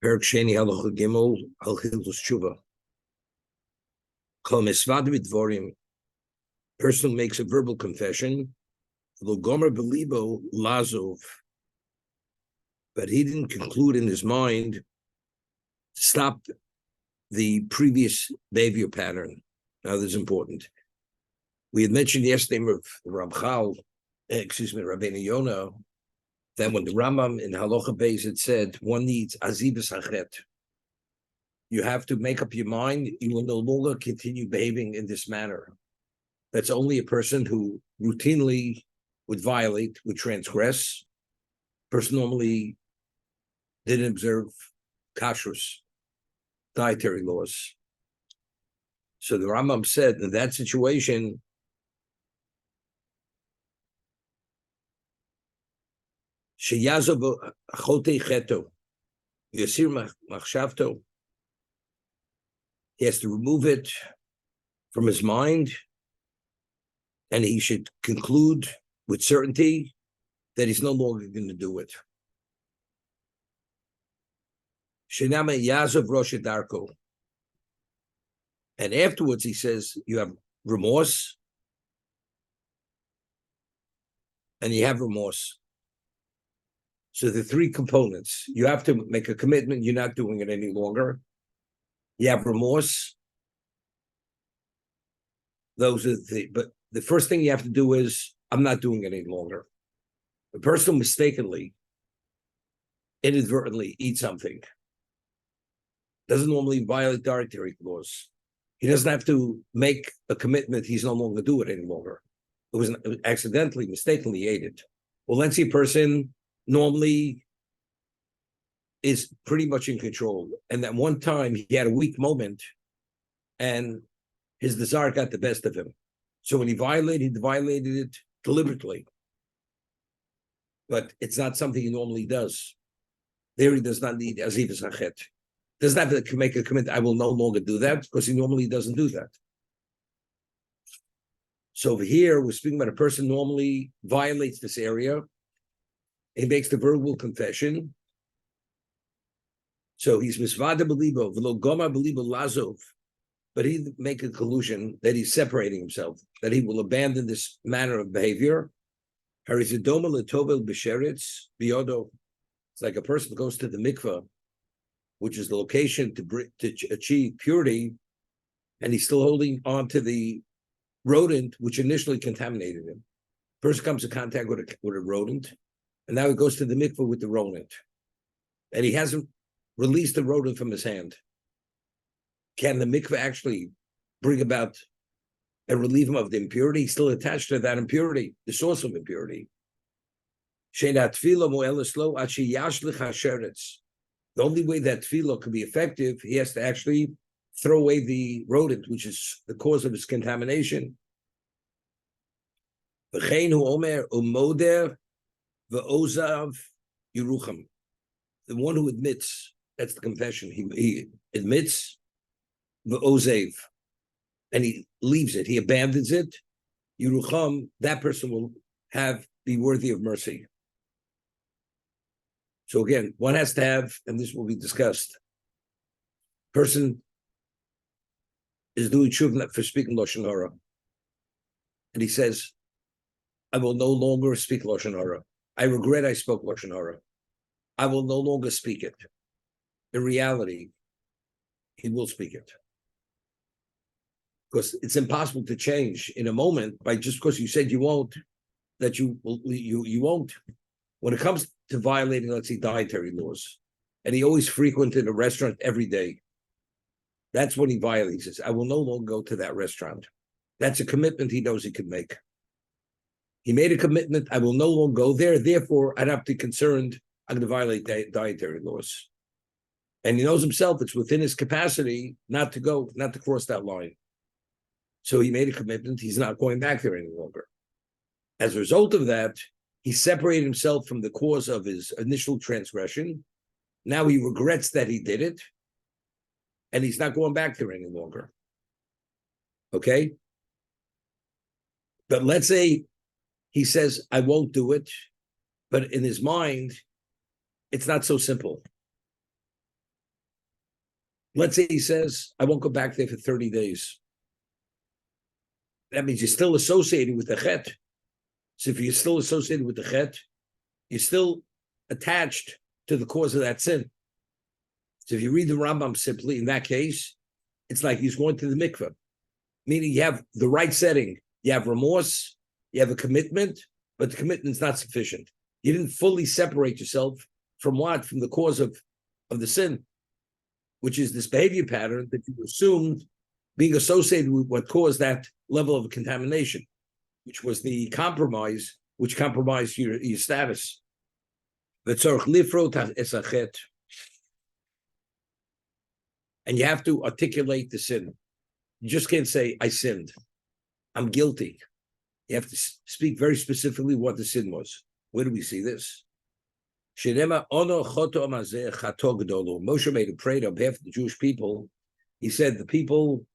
Perk Sheni Halacha Gimel Al Hilchos Teshuva. Kol Misvad Vidvorim. Person makes a verbal confession. Lo Gomer Belibo Lazov. But he didn't conclude in his mind. Stop the previous behavior pattern. Now this is important. We had mentioned yesterday of Rabbeinu Yonah, that when the Rambam in Halacha Beis had said one needs azivas hachet, you have to make up your mind. You will no longer continue behaving in this manner. That's only a person who routinely would violate, would transgress. Person normally didn't observe kashrus, dietary laws. So the Rambam said in that situation, sheyazov achotei cheto, yasir machshavto. He has to remove it from his mind, and he should conclude with certainty that he's no longer going to do it. Shenama yazov rosh darko. And afterwards, he says, you have remorse, and you have remorse. So the three components. You have to make a commitment, you're not doing it any longer. You have remorse. Those are but the first thing you have to do is, I'm not doing it any longer. The person mistakenly, inadvertently eats something. Doesn't normally violate dietary laws. He doesn't have to make a commitment he's no longer do it any longer. It was accidentally, mistakenly ate it. Well, let's see, a person normally is pretty much in control. And at one time, he had a weak moment, and his desire got the best of him. So when he violated it deliberately. But it's not something he normally does. There he does not need azivas hachet. Doesn't have to make a commitment, I will no longer do that, because he normally doesn't do that. So over here, we're speaking about a person normally violates this area. He makes the verbal confession. So he's misvada belibo, v'lo goma belibo lazov. But he make a conclusion that he's separating himself, that he will abandon this manner of behavior. Harizidoma letovel b'sheretz biodo. It's like a person goes to the mikveh, which is the location to achieve purity, and he's still holding on to the rodent which initially contaminated him. Person comes in contact with a rodent, and now he goes to the mikveh with the rodent, and he hasn't released the rodent from his hand. Can the mikveh actually bring about and relieve him of the impurity? He's still attached to that impurity, the source of impurity. The only way that tefillah can be effective, he has to actually throw away the rodent, which is the cause of his contamination. The one who admits, that's the confession, he admits the ozev, and he leaves it, he abandons it, Yerucham, that person will be worthy of mercy. So again, one has to have, and this will be discussed, person is doing tshuva for speaking Lashon Hara. And he says, I will no longer speak Lashon Hara. I regret I spoke Lashon Hara. I will no longer speak it. In reality, he will speak it. Because it's impossible to change in a moment by just because you said you won't, that you won't. When it comes to violating, let's say, dietary laws, and he always frequented a restaurant every day, that's when he violates it. I will no longer go to that restaurant. That's a commitment he knows he can make. He made a commitment, I will no longer go there, therefore I'd have to be concerned I'm going to violate dietary laws. And he knows himself it's within his capacity not to go, not to cross that line. So he made a commitment, he's not going back there any longer. As a result of that, he separated himself from the cause of his initial transgression. Now he regrets that he did it, and he's not going back there any longer. Okay? But let's say he says, I won't do it, but in his mind, it's not so simple. Let's say he says, I won't go back there for 30 days. That means you're still associated with the chet. So if you're still associated with the chet, you're still attached to the cause of that sin. So if you read the Rambam simply, in that case, it's like he's going to the mikveh, meaning you have the right setting. You have remorse, you have a commitment, but the commitment's not sufficient. You didn't fully separate yourself from what? From the cause of the sin, which is this behavior pattern that you assumed being associated with what caused that level of contamination, which was the compromise, which compromised your status. And you have to articulate the sin. You just can't say, I sinned. I'm guilty. You have to speak very specifically what the sin was. Where do we see this? Moshe made a prayer on behalf of the Jewish people. He said the people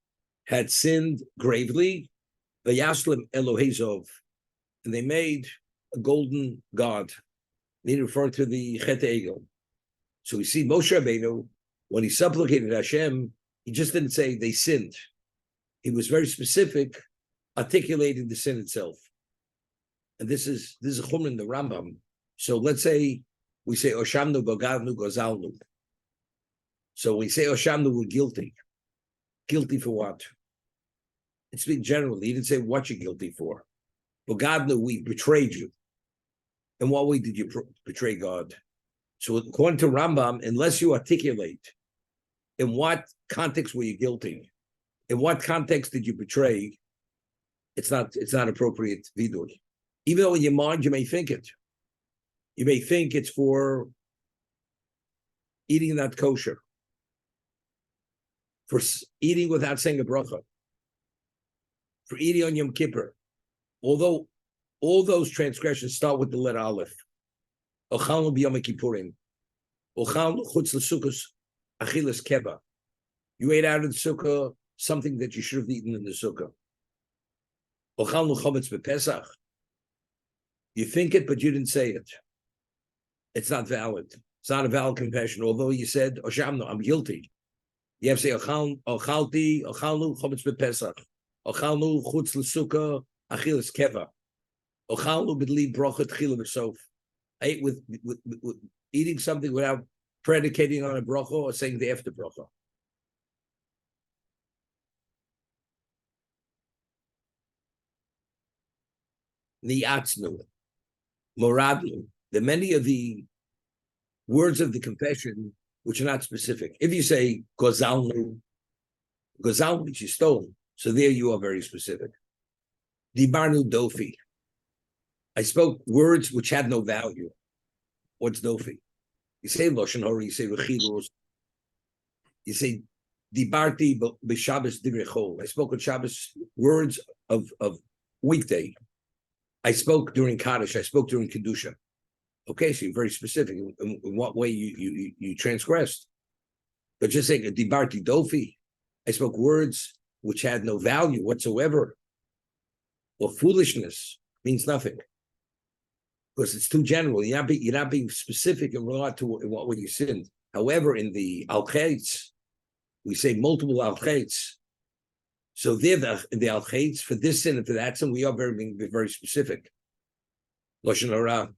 had sinned gravely, and they made a golden god. He referred to the Chet Egel. So we see Moshe Rabbeinu, when he supplicated Hashem, he just didn't say they sinned. He was very specific, articulating the sin itself. And this is a chum in the Rambam. So let's say we say Oshamnu, Bogadnu, Gozalnu. So when we say Oshamnu, we're guilty. Guilty for what? It's speaking generally. He didn't say what you're guilty for. Bogadnu, we betrayed you. In what way did you betray God? So according to Rambam, unless you articulate in what context were you guilty, in what context did you betray, it's not appropriate vidur. Even though in your mind you may think it. You may think it's for eating not kosher, for eating without saying a bracha, for eating on Yom Kippur. Although all those transgressions start with the letter Aleph. Ochalnu b'Yom Kippurim. Ochalnu chutz l'sukkos achilas keva. You ate out of the sukkah something that you should have eaten in the sukkah. Ochalnu chometz b'Pesach. You think it, but you didn't say it. It's not valid. It's not a valid confession. Although you said, Oshamno, I'm guilty. You have to say, ochalnu chometz b'Pesach. Ochalnu chutz l'sukkah achilas keva. Ochalnu b'dli bracha tchila v'sof. I ate with eating something without predicating on a bracha or saying the after bracha. Niatznu, moradnu. There are many of the words of the confession which are not specific. If you say gozalnu means you stole. So there you are very specific. Dibarnu dofi. I spoke words which had no value. What's dofi? You say lashon hara, you say rechilus. You say dibarti b'Shabbos divrei chol. I spoke on Shabbos words of weekday. I spoke during Kaddish. I spoke during Kedusha. Okay, so you're very specific in what way you transgressed. But just saying dibarti dofi, I spoke words which had no value whatsoever, or foolishness means nothing. Because it's too general. You're not being specific in regard to what way you sinned. However, in the al-chaitz, we say multiple al-chaitz. So they're the al-chaitz for this sin and for that sin. We are being very specific. Lashon hara,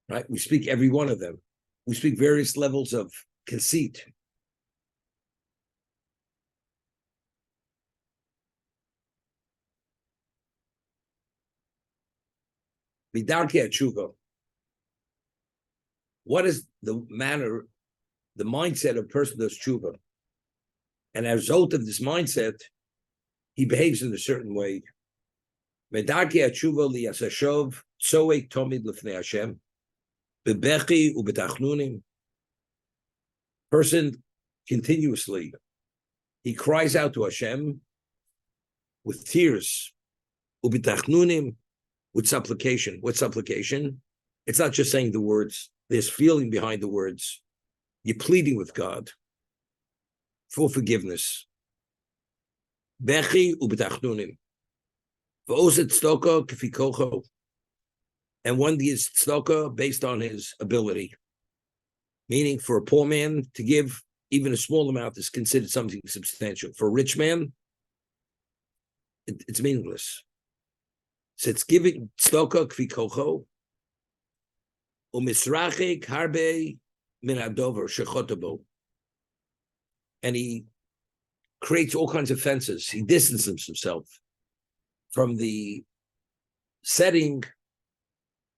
right? We speak every one of them. We speak various levels of conceit. Midarkei Teshuva. What is the manner, the mindset of a person who does Teshuva? And as a result of this mindset, he behaves in a certain way. Midarkei Teshuva liyasashov tzoek tomid lefnei Hashem bebechi ubetachnunim. Person continuously, he cries out to Hashem with tears, ubetachnunim, with supplication. What supplication? It's not just saying the words. There's feeling behind the words. You're pleading with God for forgiveness. Bechi ubetachnunim. V'oset tzedakah k'fi kocho. And one gives tzedakah based on his ability. Meaning for a poor man to give even a small amount is considered something substantial. For a rich man, it's meaningless. So it's giving tzedakah kfi kocho, umisrachik harbe min hadover shechotabo, and he creates all kinds of fences. He distances himself from the setting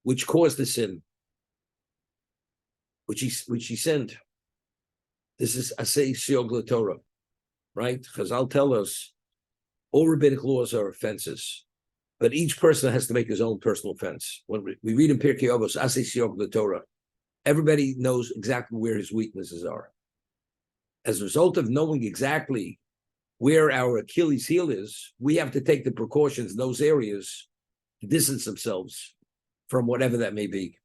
which caused the sin, which he sinned. This is asay siog Torah, right? Chazal tell us all rabbinic laws are offenses, but each person has to make his own personal offense. When we read in Pirkei Avos, asay siog Torah, everybody knows exactly where his weaknesses are. As a result of knowing exactly where our Achilles heel is, we have to take the precautions in those areas to distance themselves from whatever that may be.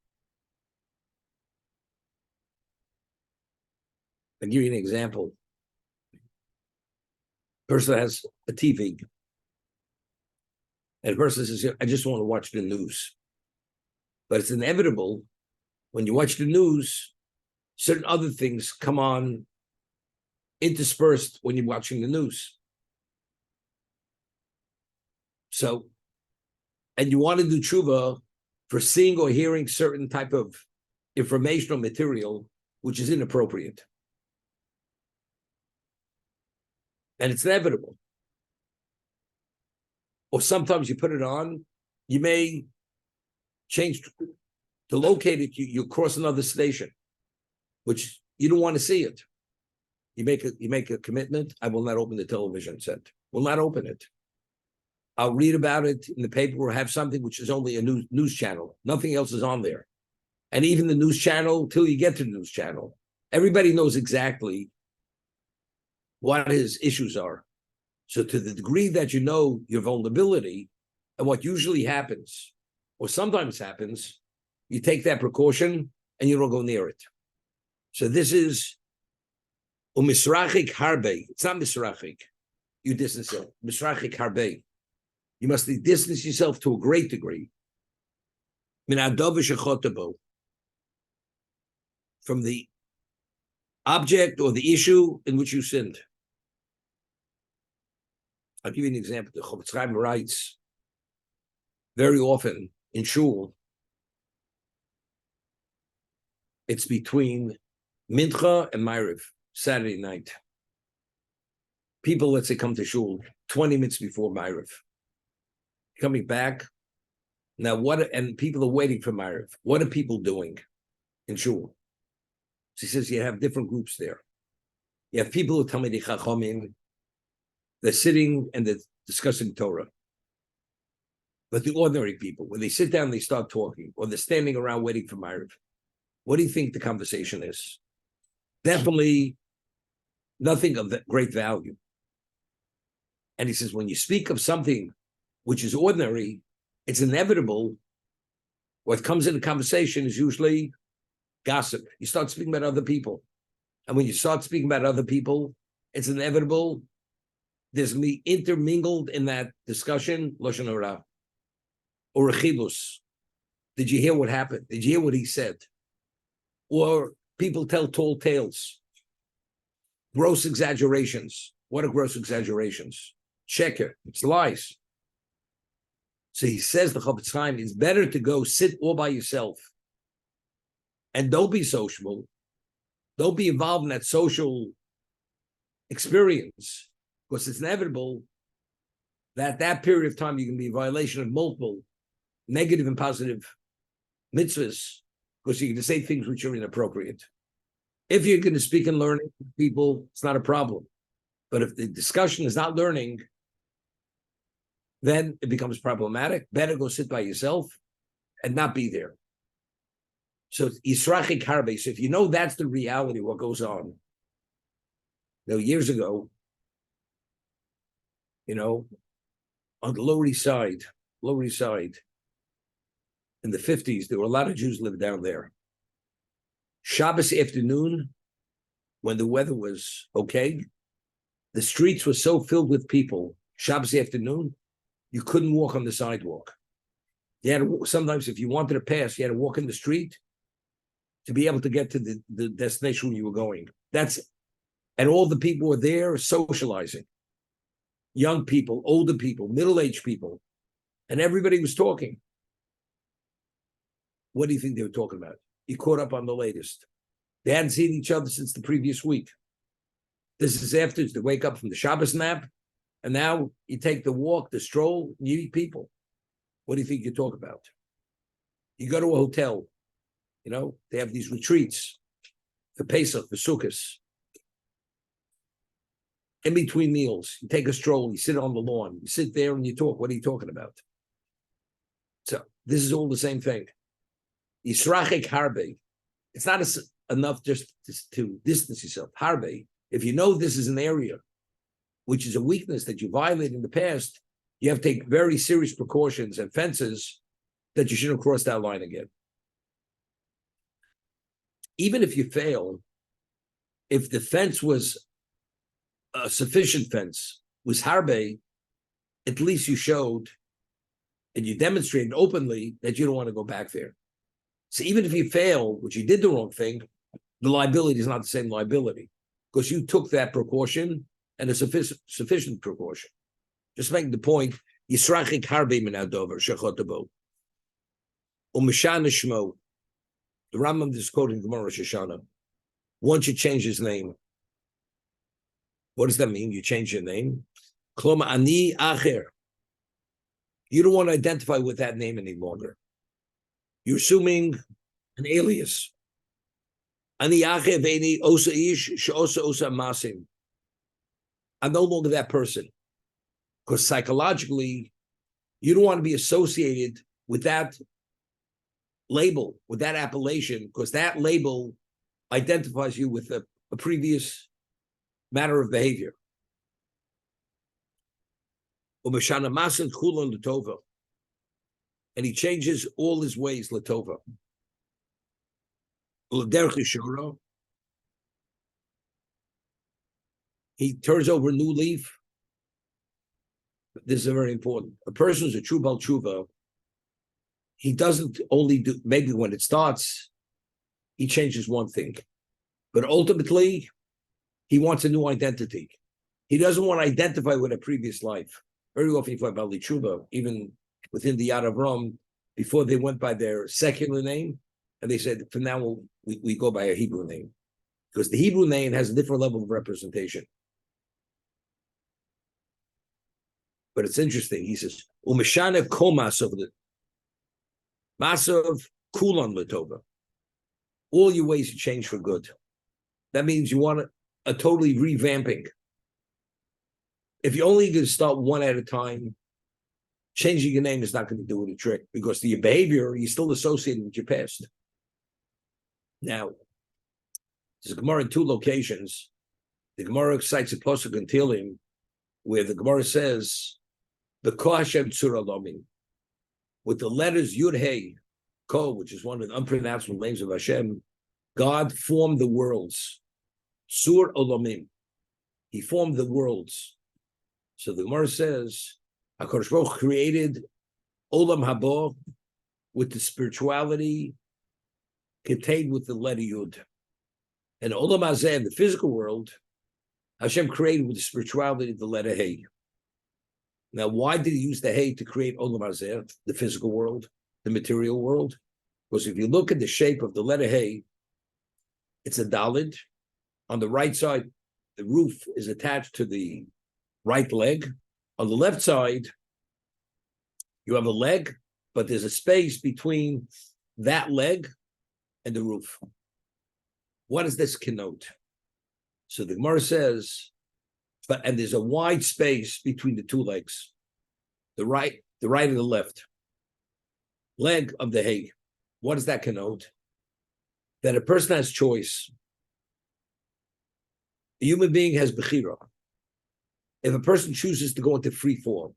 I'll give you an example. Person has a TV, and a person says, I just want to watch the news. But it's inevitable when you watch the news, certain other things come on interspersed when you're watching the news. So, and you want to do tshuva for seeing or hearing certain type of informational material which is inappropriate. And it's inevitable. Or sometimes you put it on, you may change to locate it, you cross another station, which you don't want to see it. You make a commitment, I will not open the television set. Will not open it. I'll read about it in the paper or have something which is only a news channel. Nothing else is on there. And even the news channel, till you get to the news channel, everybody knows exactly what his issues are. So to the degree that you know your vulnerability, and what usually happens, or sometimes happens, you take that precaution and you don't go near it. So this is umisrachik harbe. It's not misrachik. You distance yourself. Misrachik harbe. You must distance yourself to a great degree. Min adov shechotabo. From the object or the issue in which you sinned. I'll give you an example. The Chofetz Chaim writes very often in shul, it's between Mincha and Ma'ariv, Saturday night. People, let's say, come to shul 20 minutes before Ma'ariv. Coming back, now and people are waiting for Ma'ariv. What are people doing in shul? She says you have different groups there. You have people who tell me the Chachamim, they're sitting and they're discussing Torah. But the ordinary people, when they sit down, they start talking, or they're standing around waiting for Ma'ariv. What do you think the conversation is? Definitely nothing of great value. And he says, when you speak of something which is ordinary, it's inevitable. What comes in the conversation is usually gossip. You start speaking about other people. And when you start speaking about other people, it's inevitable. There's going to be intermingled in that discussion, Lashon Hara, or Hilchos. Did you hear what happened? Did you hear what he said? Or people tell tall tales. Gross exaggerations. What are gross exaggerations? Check it. It's lies. So he says, the Chofetz Chaim, it's better to go sit all by yourself and don't be sociable. Don't be involved in that social experience, because it's inevitable that that period of time you can be in violation of multiple negative and positive mitzvahs, because you're going to say things which are inappropriate. If you're going to speak and learn to people, it's not a problem. But if the discussion is not learning, then it becomes problematic. Better go sit by yourself and not be there. So Yisrachik Harbe. So if you know that's the reality, what goes on. Years ago, on the Lower East Side, in the 50s, there were a lot of Jews lived down there. Shabbos afternoon, when the weather was okay, the streets were so filled with people. Shabbos afternoon, you couldn't walk on the sidewalk. You had to, sometimes if you wanted to pass, you had to walk in the street to be able to get to the destination where you were going. That's And all the people were there socializing. Young people, older people, middle-aged people. And everybody was talking. What do you think they were talking about? You caught up on the latest. They hadn't seen each other since the previous week. This is after they wake up from the Shabbos nap, and now you take the walk, the stroll, you meet people. What do you think you talk about? You go to a hotel, they have these retreats for Pesach, for Sukkot. In between meals, you take a stroll, you sit on the lawn, you sit there and you talk. What are you talking about? So this is all the same thing. Yisrachik harbe. It's not enough just to distance yourself. Harbe. If you know this is an area which is a weakness that you violated in the past, you have to take very serious precautions and fences that you shouldn't cross that line again. Even if you fail, if the fence was a sufficient fence, was harbe, at least you showed and you demonstrated openly that you don't want to go back there. So even if you fail, which you did the wrong thing, the liability is not the same liability because you took that precaution and a sufficient precaution. Just making the point, Yisrachik harbe min hadover shechotabo. Umeshana shmo. The Rambam is quoting Gemara Rosh Hashanah. One should change his name. What does that mean? You change your name? Kloma ani acher. You don't want to identify with that name any longer. You're assuming an alias. Ani acher ve'eni osa ish she'osa osa masim. I'm no longer that person. Because psychologically, you don't want to be associated with that label, with that appellation, because that label identifies you with a previous matter of behavior. And he changes all his ways, Latova. He turns over a new leaf. This is very important. A person who's a true Baal Tshuva, he doesn't only do, maybe when it starts, he changes one thing. But ultimately, he wants a new identity. He doesn't want to identify with a previous life. Very often, you find Baal Tshuva, even within the Yad Avram, before they went by their secular name, and they said, from now we go by a Hebrew name. Because the Hebrew name has a different level of representation. But it's interesting. He says, "Umeshana kol masav kulan letova." All your ways to change for good. That means you want a totally revamping. If you're only going to start one at a time, changing your name is not going to do the trick because your behavior you're still associated with your past. Now, there's a Gemara in two locations. The Gemara cites a pasuk in Tehillim where the Gemara says, the Ko Hashem Tzur Alomim, with the letters Yud Hey, Ko, which is one of the unpronounceable names of Hashem, God formed the worlds. Tzur Alomim. He formed the worlds. So the Gemara says, HaKadosh Baruch Hu created Olam Haba with the spirituality contained with the letter Yud. And Olam Hazeh, the physical world, Hashem created with the spirituality of the letter Hey. Now, why did he use the Hey to create Olam Hazeh, the physical world, the material world? Because if you look at the shape of the letter Hey, it's a Dalid. On the right side, the roof is attached to the right leg. On the left side, you have a leg, but there's a space between that leg and the roof. What does this connote? So the Gemara says, and there's a wide space between the two legs, the right and the left leg of the Hay. What does that connote? That a person has choice. A human being has bechira. If a person chooses to go into free fall,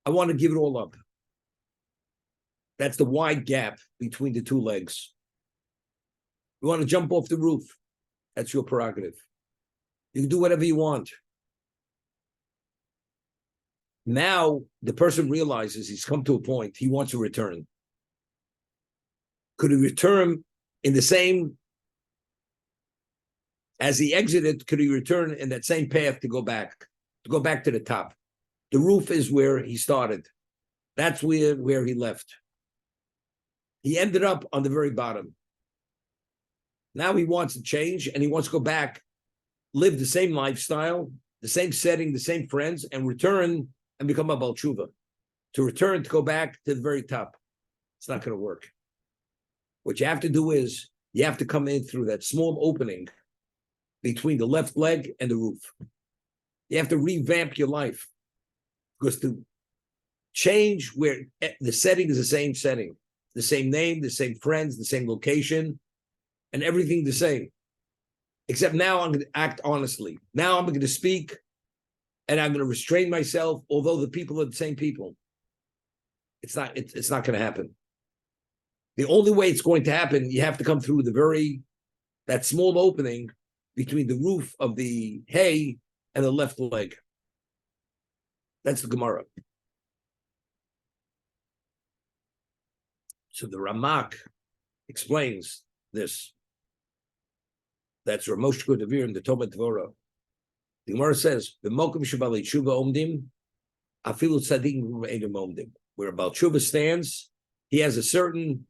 I want to give it all up. That's the wide gap between the two legs. You want to jump off the roof, that's your prerogative. You can do whatever you want. Now, the person realizes he's come to a point, he wants to return. Could he return in the same As he exited, could he return in that same path to go back to the top? The roof is where he started. That's where he left. He ended up on the very bottom. Now he wants to change and he wants to go back, live the same lifestyle, the same setting, the same friends, and return and become a Baal Teshuva. To return, to go back to the very top. It's not going to work. What you have to do is you have to come in through that small opening between the left leg and the roof. You have to revamp your life, because to change where the setting is the same setting, the same name, the same friends, the same location, and everything the same. Except now I'm going to act honestly. Now I'm going to speak and I'm going to restrain myself, although the people are the same people. It's not going to happen. The only way it's going to happen, you have to come through that small opening between the roof of the hay and the left leg. That's the Gemara. So the Ramak explains this. That's Ramosh Kodavir in the Tomat Dvorah. The Gemara says, "B'mokum shebali tshuva omdim, afilu tzadikim v'edim omdim." Where a Baal Teshuva stands, he has a certain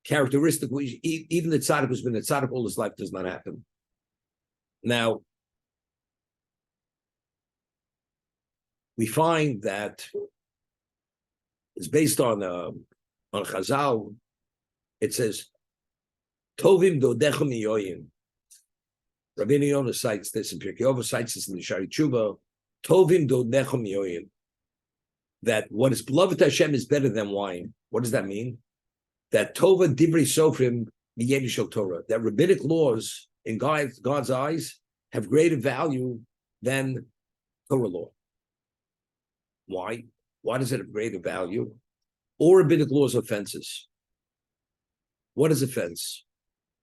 characteristic which even the tzaddik who's been a tzaddik all his life does not happen. Now, we find that it's based on Chazal. It says, "Tovim dodechem miyoyim." Rabbeinu Yonah cites this in Pirkei Avos, cites this in the Shari Tshuva. Tovim dodechem miyoyim. That what is beloved to Hashem is better than wine. What does that mean? That Tova Divrei Sofrim Miyeni Shel Torah. That rabbinic laws in God's eyes have greater value than Torah law. Why? Why does it have greater value? All rabbinic laws are offenses. What is offense?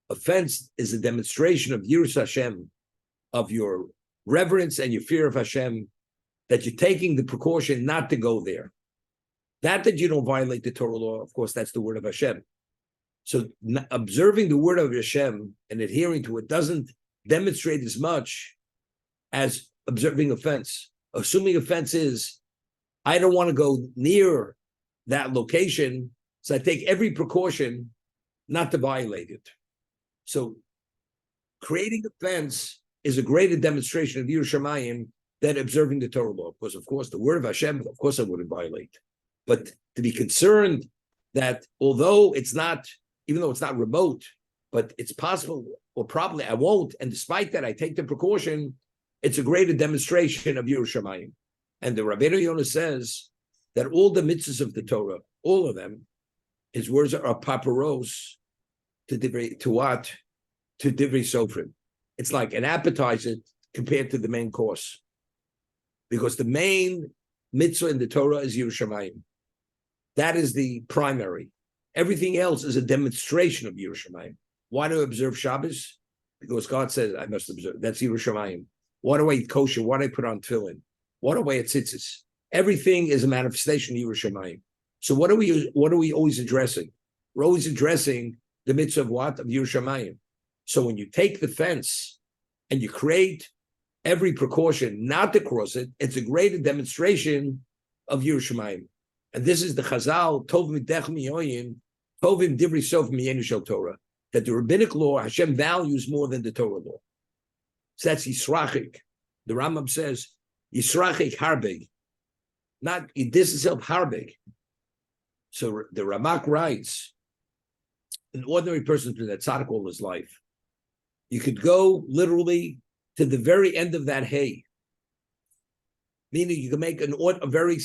Offense is a demonstration of Yirus Hashem, of your reverence and your fear of Hashem, that you're taking the precaution not to go there. That you don't violate the Torah law, of course, that's the word of Hashem. So observing the word of Hashem and adhering to it doesn't demonstrate as much as observing offense. Assuming offense is, I don't want to go near that location, so I take every precaution not to violate it. So creating offense is a greater demonstration of Yirus Shamayim than observing the Torah law. Because, of course, the word of Hashem, of course, I wouldn't violate. But to be concerned that even though it's not remote, but it's possible, or probably I won't, and despite that, I take the precaution, it's a greater demonstration of Yirus Shamayim. And the Rabbeinu Yonah says that all the mitzvahs of the Torah, all of them, his words are paparos to what? To divrei sofrim. It's like an appetizer compared to the main course. Because the main mitzvah in the Torah is Yirus Shamayim. That is the primary. Everything else is a demonstration of Yirus Shamayim. Why do I observe Shabbos? Because God says I must observe. That's Yirus Shamayim. Why do I eat kosher? Why do I put on tefillin? Why do I wear tzitzis? Everything is a manifestation of Yirus Shamayim. So what are we always addressing? We're always addressing the mitzvah of what? Of Yirus Shamayim. So when you take the fence and you create every precaution not to cross it, it's a greater demonstration of Yirus Shamayim. And this is the Chazal, Tovim Dech Miyoyim, Tovim Divrei Sof Miyenu Shel Torah, that the rabbinic law Hashem values more than the Torah law. So that's Yisrachik. The Rambam says, Yisrachik Harbig. Not, this is self Harbig. So the Ramak writes, an ordinary person to that tzaddik all his life, you could go literally to the very end of that hay. Meaning you can make a very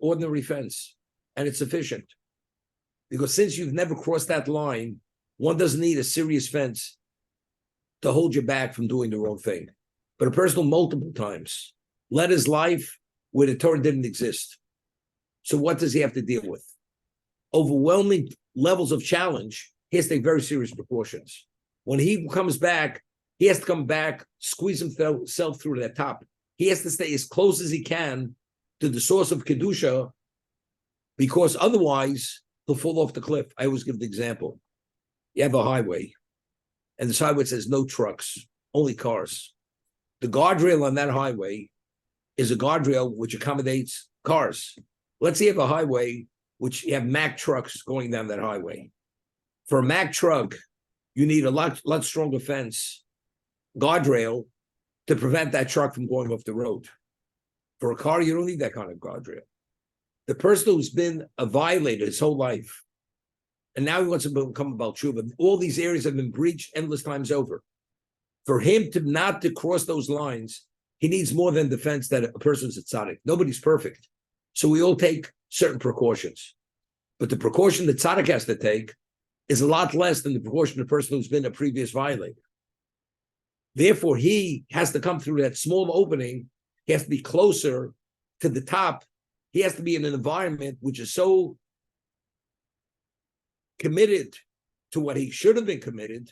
ordinary fence, and it's sufficient. Because since you've never crossed that line, one doesn't need a serious fence to hold you back from doing the wrong thing. But a person will multiple times led his life where the Torah didn't exist. So what does he have to deal with? Overwhelming levels of challenge. He has to take very serious precautions. When he comes back, he has to come back, squeeze himself through that top. He has to stay as close as he can to the source of Kedusha, because otherwise he'll fall off the cliff. I always give the example. You have a highway, and this highway says no trucks. only cars. The guardrail on that highway is a guardrail which accommodates cars. Let's say you have a highway which you have Mack trucks going down that highway. For a Mack truck, you need a lot stronger fence, guardrail, to prevent that truck from going off the road. For a car, you don't need that kind of guardrail. The person who's been a violator his whole life, and now he wants to become a Baal Teshuva, all these areas have been breached endless times over. For him to cross those lines, he needs more than defense that a person's a tzaddik. Nobody's perfect. So we all take certain precautions. But the precaution the tzaddik has to take is a lot less than the precaution of the person who's been a previous violator. Therefore, he has to come through that small opening. He has to be closer to the top. He has to be in an environment which is so committed to what he should have been committed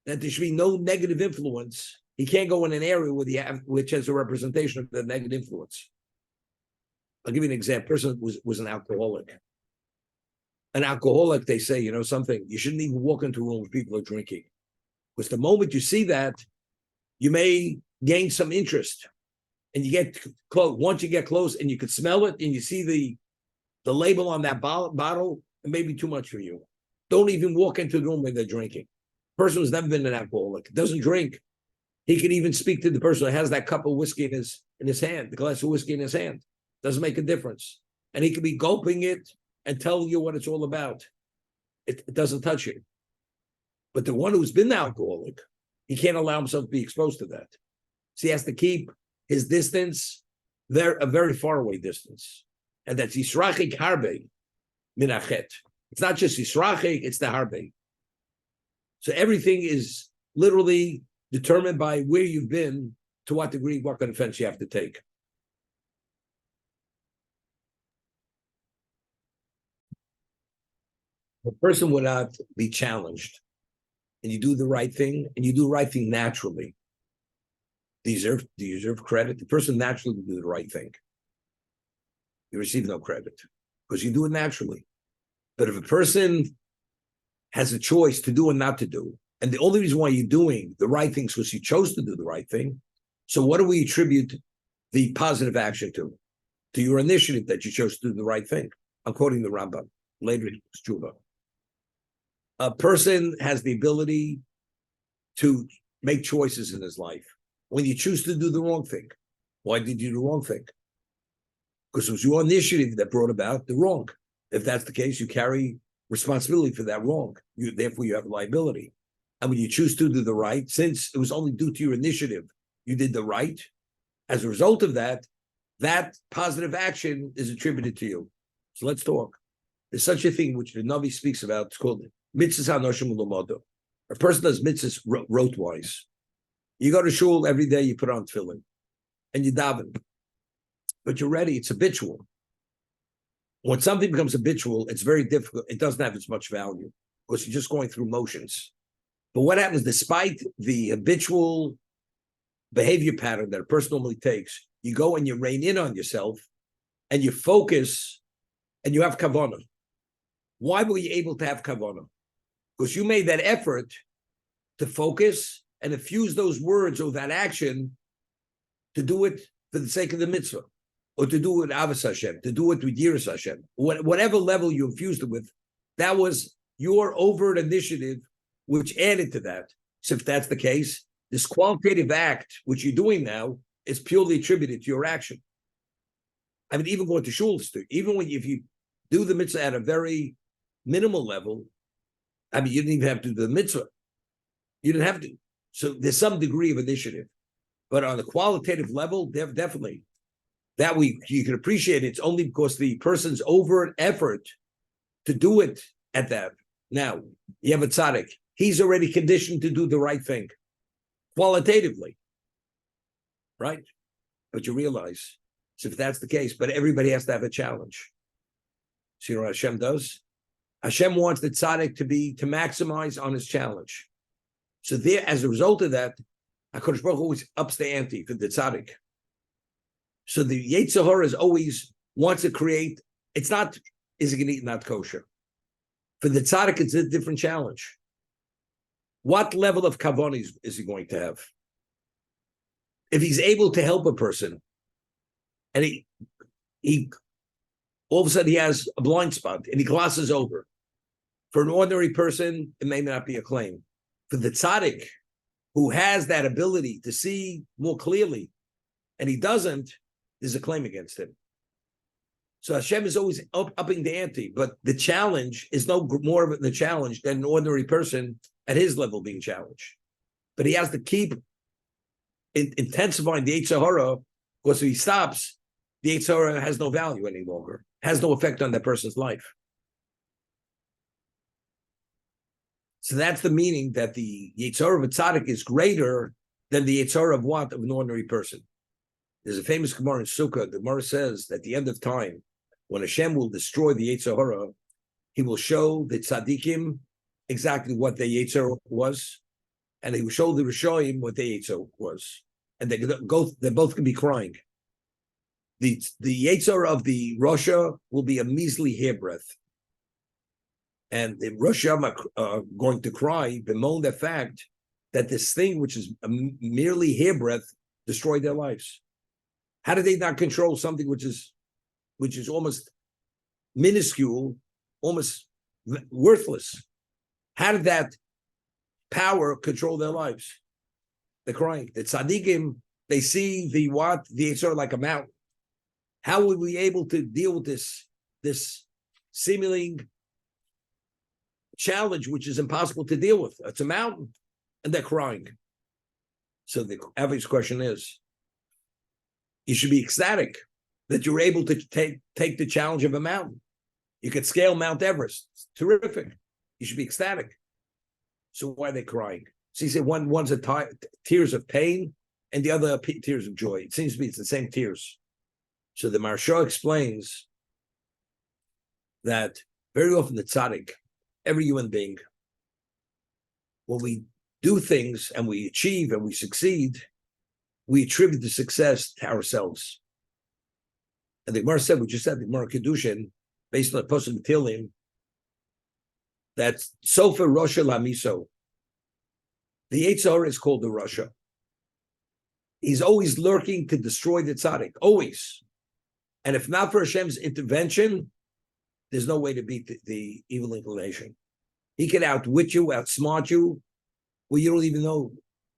that there should be no negative influence. He can't go in an area which has a representation of the negative influence. I'll give you an example. A person was an alcoholic. An alcoholic, they say, something, you shouldn't even walk into a room where people are drinking. Because the moment you see that, you may gain some interest. And you get close. Once you get close and you can smell it and you see the label on that bottle, it may be too much for you. Don't even walk into the room when they're drinking. The person who's never been an alcoholic, doesn't drink. He can even speak to the person who has that cup of whiskey in his hand, the glass of whiskey in his hand. Doesn't make a difference. And he could be gulping it and telling you what it's all about. It doesn't touch you. But the one who's been the alcoholic, he can't allow himself to be exposed to that. So he has to keep his distance, a very far away distance. And that's Yisrachik Harbe Minachet. It's not just Yisrachik, it's the Harbe. So everything is literally determined by where you've been, to what degree, what kind of offense you have to take. A person would not be challenged, and you do the right thing, and you do the right thing naturally. Do you deserve credit? The person naturally will do the right thing. You receive no credit because you do it naturally. But if a person has a choice to do and not to do, and the only reason why you're doing the right thing is because you chose to do the right thing, so what do we attribute the positive action to? To your initiative that you chose to do the right thing. I'm quoting the Rambam, later in Teshuva. A person has the ability to make choices in his life. When you choose to do the wrong thing, why did you do the wrong thing? Because it was your initiative that brought about the wrong. If that's the case, you carry responsibility for that wrong. Therefore, you have liability. And when you choose to do the right, since it was only due to your initiative, you did the right. As a result of that, that positive action is attributed to you. So let's talk. There's such a thing which the Navi speaks about. It's called mitzvahs hanoshim u'lomodo. A person does mitzvahs rote-wise. You go to shul every day, you put on tefillin, and you daven. But you're ready, it's habitual. When something becomes habitual, it's very difficult. It doesn't have as much value because you're just going through motions. But what happens, despite the habitual behavior pattern that a person normally takes, you go and you rein in on yourself and you focus and you have kavanah. Why were you able to have kavanah? Because you made that effort to focus and infuse those words or that action to do it for the sake of the mitzvah, or to do it with Avos Hashem, to do it with Yiras Hashem. Whatever level you infused it with, that was your overt initiative, which added to that. So if that's the case, this qualitative act, which you're doing now, is purely attributed to your action. I mean, even going to shul, even if you do the mitzvah at a very minimal level, I mean, you didn't even have to do the mitzvah. You didn't have to. So there's some degree of initiative. But on the qualitative level, definitely, you can appreciate it. It's only because the person's overt effort to do it at that. Now, you have a tzaddik. He's already conditioned to do the right thing, qualitatively, right? But you realize, so if that's the case, but everybody has to have a challenge. See what Hashem does? Hashem wants the tzaddik to maximize on his challenge. So there, as a result of that, HaKadosh Baruch Hu always ups the ante for the tzaddik. So the Yetzer Hara is always wants to create. It's not, is it going to eat not kosher? For the tzaddik, it's a different challenge. What level of kavon is he going to have? If he's able to help a person, and he all of a sudden he has a blind spot and he glosses over. For an ordinary person, it may not be a claim. For the tzaddik, who has that ability to see more clearly, and he doesn't, there's a claim against him. So Hashem is always upping the ante, but the challenge is no more of the challenge than an ordinary person at his level being challenged. But he has to keep intensifying the Yetzer Hara, because if he stops, the Yetzer Hara has no value any longer, has no effect on that person's life. So that's the meaning that the Yetzer Hara of a tzaddik is greater than the Yetzer Hara of what? Of an ordinary person. There's a famous Gemara in Sukkah. The Gemara says that at the end of time, when Hashem will destroy the Yetzer Hara, he will show the tzaddikim exactly what the Yetzer Hara was, and he will show the Rishoyim what the Yetzer Hara was. And they both can be crying. The Yetzer Hara of the Rasha will be a measly hairbreadth. And the Rosh are going to cry, bemoan the fact that this thing, which is merely hairbreadth, destroyed their lives. How did they not control something which is almost minuscule, almost worthless? How did that power control their lives? They're crying. The tzaddikim, they see the Yetzer Hara like a mountain. How will we be able to deal with this seemingly challenge which is impossible to deal with? It's a mountain, and they're crying. So the obvious question is, you should be ecstatic that you're able to take the challenge of a mountain. You could scale Mount Everest. It's terrific. You should be ecstatic. So why are they crying? So he said one's tears of pain and the other tears of joy. It seems to be it's the same tears. So the Maharsha explains that very often the tzaddik, every human being, when we do things and we achieve and we succeed, we attribute the success to ourselves. And the Gemara said, we just said the Gemara Kedushin, based on the Pasuk of Tehillim, that Sofa Rasha Lamiso, the Yetzer Hara is called the Rasha. He's always lurking to destroy the tzaddik, always. And if not for Hashem's intervention, there's no way to beat the evil inclination. He can outwit you, outsmart you, where you don't even know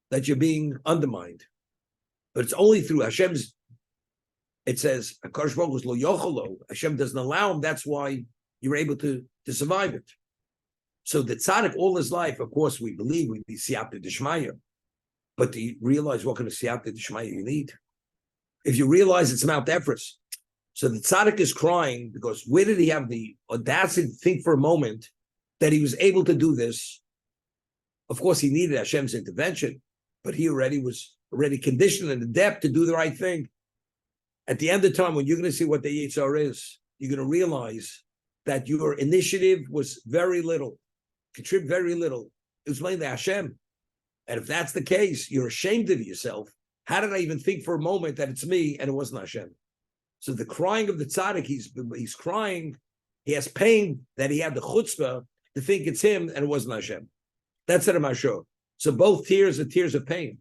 that you're being undermined. But it's only through Hashem's, it says, Hashem doesn't allow him, that's why you're able to survive it. So the tzaddik, all his life, of course, we believe we need siyata d'shmaya. But do you realize what kind of siyata d'shmaya you need? If you realize it's Mount Everest. So the tzaddik is crying because where did he have the audacity to think for a moment that he was able to do this? Of course, he needed Hashem's intervention, but he was already conditioned and adept to do the right thing. At the end of time, when you're going to see what the Yetzer Hara is, you're going to realize that your initiative was very little, contribute very little. It was mainly Hashem. And if that's the case, you're ashamed of yourself. How did I even think for a moment that it's me and it wasn't Hashem? So the crying of the tzaddik, he's crying, he has pain that he had the chutzpah to think it's him and it wasn't Hashem. That's it, Mashur. So both tears are tears of pain,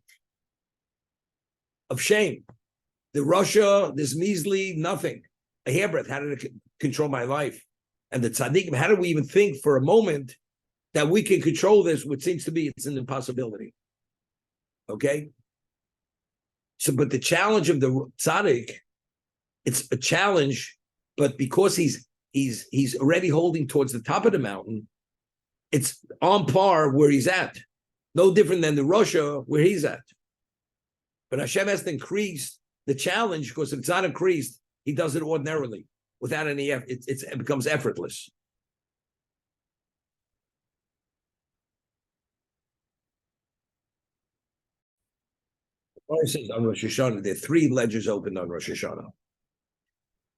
of shame. The Rasha, this measly nothing, a hairbreadth, how did it control my life? And the tzaddikim, how do we even think for a moment that we can control this, which seems to be, it's an impossibility. Okay? So, but the challenge of the tzaddik, it's a challenge, but because he's already holding towards the top of the mountain, it's on par where he's at. No different than the Rasha where he's at. But Hashem has to increase the challenge, because if it's not increased, he does it ordinarily without any effort. It becomes effortless. Says on Rosh Hashanah, there are 3 ledgers opened on Rosh Hashanah.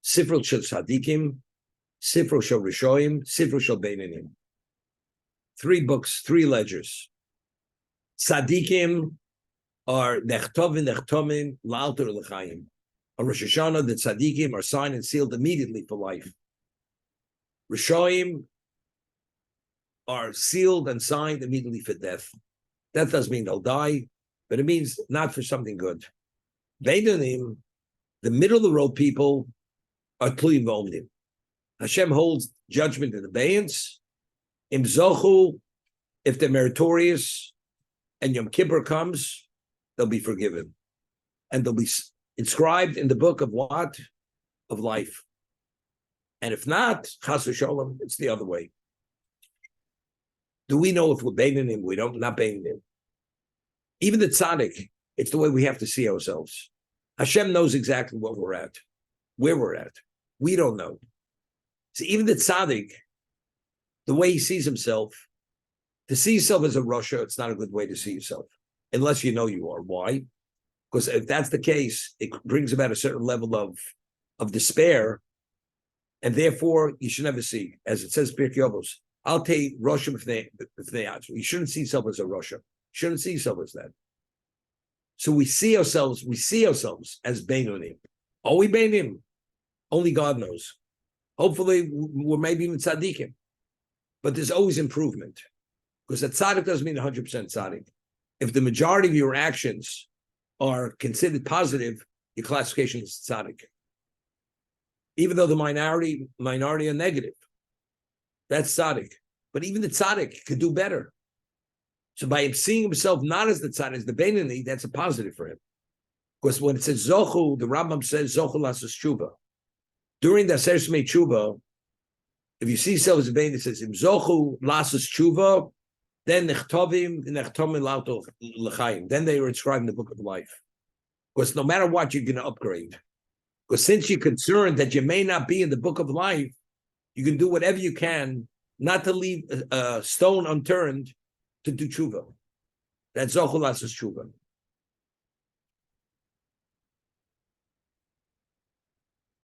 Sifro Shel Tzadikim, Sifro Shel Rishoyim, Sifro Shel Beinanim. 3 books, 3 ledgers. Tzadikim are Nechtovim, Nechtomim, La'alter L'chaim. On Rosh Hashanah, the Tzadikim are signed and sealed immediately for life. Rishoyim are sealed and signed immediately for death. That doesn't mean they'll die, but it means not for something good. Beinonim, the middle of the road people, are tluyim v'omdim. Hashem holds judgment in abeyance. Im zochu, if they're meritorious, and Yom Kippur comes, they'll be forgiven, and they'll be inscribed in the book of what? Of life. And if not, chas v'sholom, it's the other way. Do we know if we're beinonim? We don't, not beinonim. Even the tzaddik, it's the way we have to see ourselves. Hashem knows exactly what we're at, where we're at. We don't know. So even the tzaddik, the way he sees himself, to see yourself as a Russia, it's not a good way to see yourself, unless you know you are. Why? Because if that's the case, it brings about a certain level of despair, and therefore you should never see, as it says, Pirkei Avos, I'll take Russia if they. You shouldn't see yourself as a Russia. You shouldn't see yourself as that. So we see ourselves as Beinonim. Are we Beinim? Only God knows. Hopefully, we're maybe even tzaddikim. But there's always improvement. Because a tzaddik doesn't mean 100% tzaddik. If the majority of your actions are considered positive, your classification is tzaddik. Even though the minority are negative. That's tzaddik. But even the tzaddik could do better. So by him seeing himself not as the tzaddik, as the Beinoni, that's a positive for him. Because when it says Zochu, the Rambam says Zochu lasas tshuva. During the Aser Shmei Tshuva, if you see yourself as a Beinoni, it says Zochu lasas tshuva, then nechtovim lauto l'chaim. Then they are inscribed in the book of life. Because no matter what, you're going to upgrade. Because since you're concerned that you may not be in the book of life, you can do whatever you can not to leave a stone unturned to do tshuva. That's zochul asas tshuva.